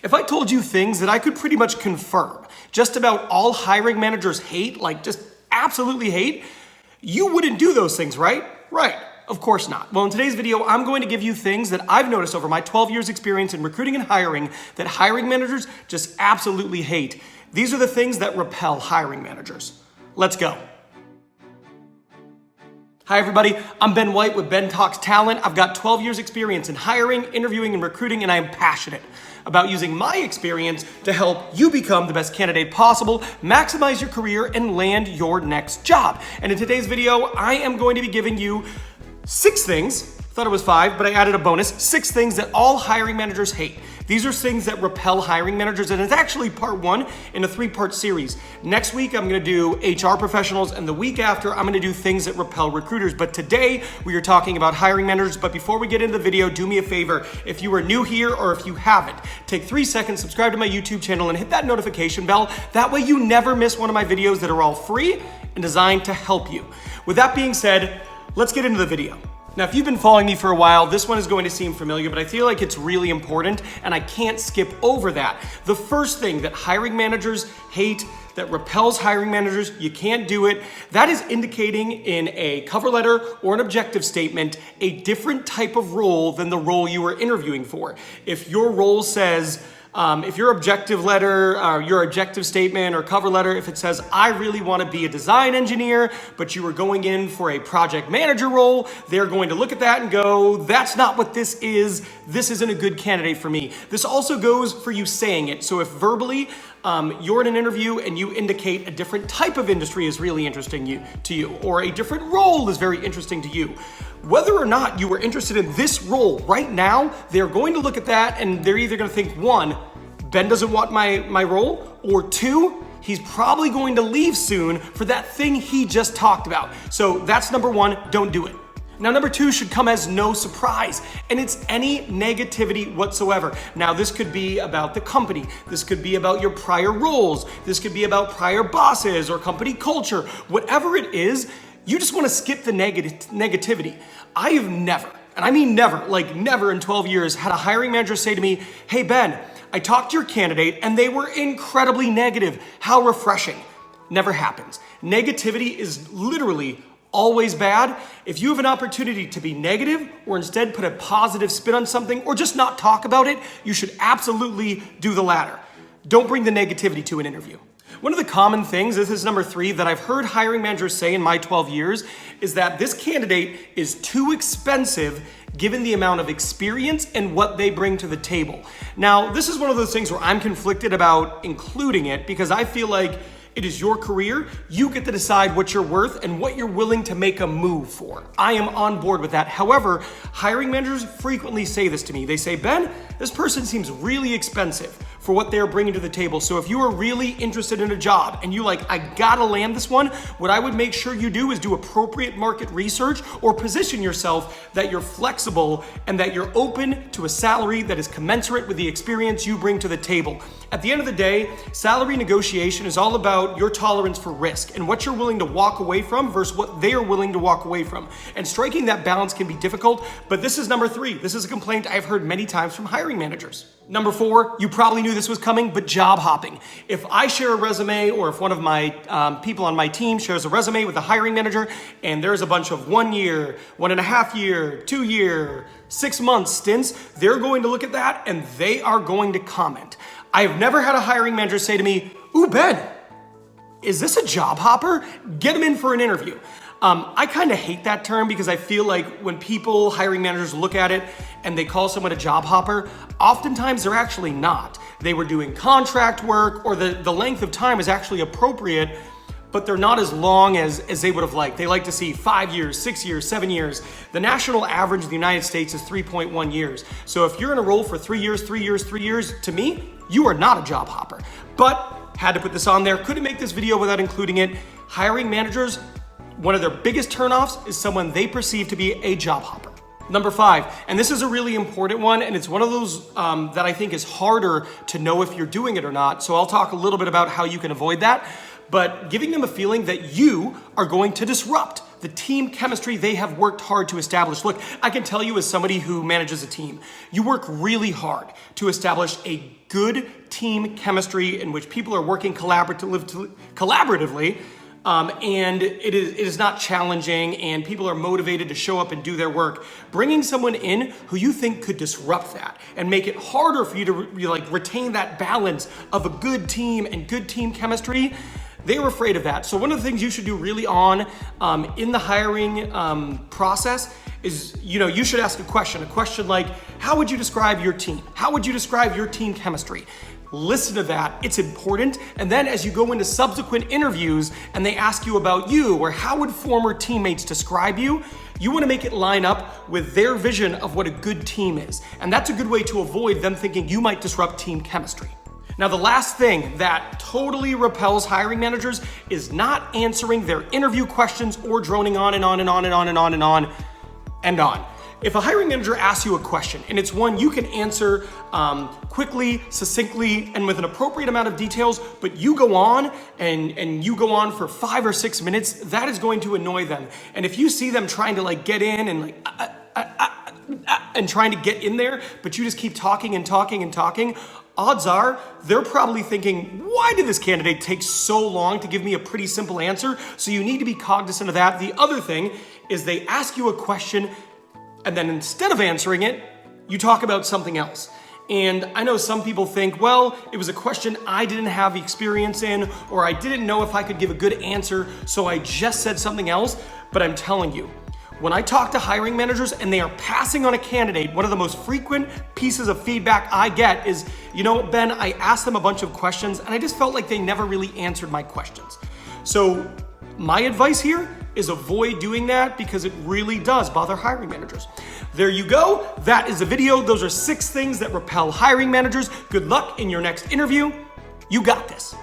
If I told you things that I could pretty much confirm just about all hiring managers hate, like just absolutely hate, you wouldn't do those things, right? Right. Of course not. Well, in today's video, I'm going to give you things that I've noticed over my 12 years experience in recruiting and hiring that hiring managers just absolutely hate. These are the things that repel hiring managers. Let's go. Hi everybody, I'm Ben White with Ben Talks Talent. I've got 12 years experience in hiring, interviewing, and recruiting, and I am passionate about using my experience to help you become the best candidate possible, maximize your career, and land your next job. And in today's video, I am going to be giving you 6 things, thought it was 5, but I added a bonus, 6 things that all hiring managers hate. These are things that repel hiring managers, and it's actually part 1 in a 3-part series. Next week, I'm gonna do HR professionals, and the week after, I'm gonna do things that repel recruiters. But today, we are talking about hiring managers. But before we get into the video, do me a favor. If you are new here or if you haven't, take 3 seconds, subscribe to my YouTube channel, and hit that notification bell. That way you never miss one of my videos that are all free and designed to help you. With that being said, let's get into the video. Now, if you've been following me for a while, this one is going to seem familiar, but I feel like it's really important and I can't skip over that. The first thing that hiring managers hate, that repels hiring managers, you can't do it, that is indicating in a cover letter or an objective statement a different type of role than the role you are interviewing for. If your role says, if your objective letter, your objective statement or cover letter, if it says, I really want to be a design engineer, but you were going in for a project manager role, they're going to look at that and go, that's not what this is. This isn't a good candidate for me. This also goes for you saying it. So if verbally, you're in an interview and you indicate a different type of industry is really interesting to you, or a different role is very interesting to you, whether or not you were interested in this role right now, they're going to look at that and they're either going to think, 1, Ben doesn't want my role, or 2, he's probably going to leave soon for that thing he just talked about. So that's number 1, don't do it. Now, number 2 should come as no surprise, and it's any negativity whatsoever. Now, this could be about the company. This could be about your prior roles. This could be about prior bosses or company culture. Whatever it is, you just want to skip the negativity. I have never, and I mean never, like never in 12 years, had a hiring manager say to me, hey Ben, I talked to your candidate and they were incredibly negative. How refreshing. Never happens. Negativity is literally always bad. If you have an opportunity to be negative or instead put a positive spin on something or just not talk about it, you should absolutely do the latter. Don't bring the negativity to an interview. One of the common things, this is number 3, that I've heard hiring managers say in my 12 years is that this candidate is too expensive given the amount of experience and what they bring to the table. Now, this is one of those things where I'm conflicted about including it because I feel like it is your career. You get to decide what you're worth and what you're willing to make a move for. I am on board with that. However, hiring managers frequently say this to me. They say, Ben, this person seems really expensive for what they're bringing to the table. So if you are really interested in a job and you like, I gotta land this one, what I would make sure you do is do appropriate market research or position yourself that you're flexible and that you're open to a salary that is commensurate with the experience you bring to the table. At the end of the day, salary negotiation is all about your tolerance for risk and what you're willing to walk away from versus what they are willing to walk away from. And striking that balance can be difficult, but this is number 3. This is a complaint I've heard many times from hiring managers. Number 4, you probably knew this was coming, but job hopping. If I share a resume or if one of my people on my team shares a resume with a hiring manager and there's a bunch of 1 year, 1.5 year, 2 year, 6 month stints, they're going to look at that and they are going to comment. I've never had a hiring manager say to me, ooh, Ben, is this a job hopper? Get him in for an interview. I kind of hate that term because I feel like when hiring managers look at it and they call someone a job hopper, oftentimes they're actually not. They were doing contract work or the length of time is actually appropriate, but they're not as long as they would have liked. They like to see 5 years, 6 years, 7 years. The national average in the United States is 3.1 years. So if you're in a role for 3 years, 3 years, 3 years, to me, you are not a job hopper. But had to put this on there, couldn't make this video without including it. Hiring managers, one of their biggest turnoffs is someone they perceive to be a job hopper. Number 5, and this is a really important one, and it's one of those that I think is harder to know if you're doing it or not. So I'll talk a little bit about how you can avoid that. But giving them a feeling that you are going to disrupt the team chemistry they have worked hard to establish. Look, I can tell you as somebody who manages a team, you work really hard to establish a good team chemistry in which people are working collaboratively, and it is not challenging, and people are motivated to show up and do their work. Bringing someone in who you think could disrupt that and make it harder for you to retain that balance of a good team and good team chemistry, they were afraid of that. So one of the things you should do really in the hiring process is, you should ask a question like, how would you describe your team? How would you describe your team chemistry? Listen to that, it's important. And then as you go into subsequent interviews and they ask you about you or how would former teammates describe you, you want to make it line up with their vision of what a good team is. And that's a good way to avoid them thinking you might disrupt team chemistry. Now, the last thing that totally repels hiring managers is not answering their interview questions or droning on and on and on and on and on and on and on. If a hiring manager asks you a question and it's one you can answer quickly, succinctly, and with an appropriate amount of details, but you go on and you go on for 5 or 6 minutes, that is going to annoy them. And if you see them trying to get in and and trying to get in there, but you just keep talking and talking and talking, odds are they're probably thinking, why did this candidate take so long to give me a pretty simple answer? So you need to be cognizant of that. The other thing is they ask you a question and then instead of answering it, you talk about something else. And I know some people think, well, it was a question I didn't have experience in, or I didn't know if I could give a good answer, so I just said something else. But I'm telling you, when I talk to hiring managers and they are passing on a candidate, one of the most frequent pieces of feedback I get is, Ben, I asked them a bunch of questions and I just felt like they never really answered my questions. So my advice here is avoid doing that because it really does bother hiring managers. There you go. That is the video. Those are 6 things that repel hiring managers. Good luck in your next interview. You got this.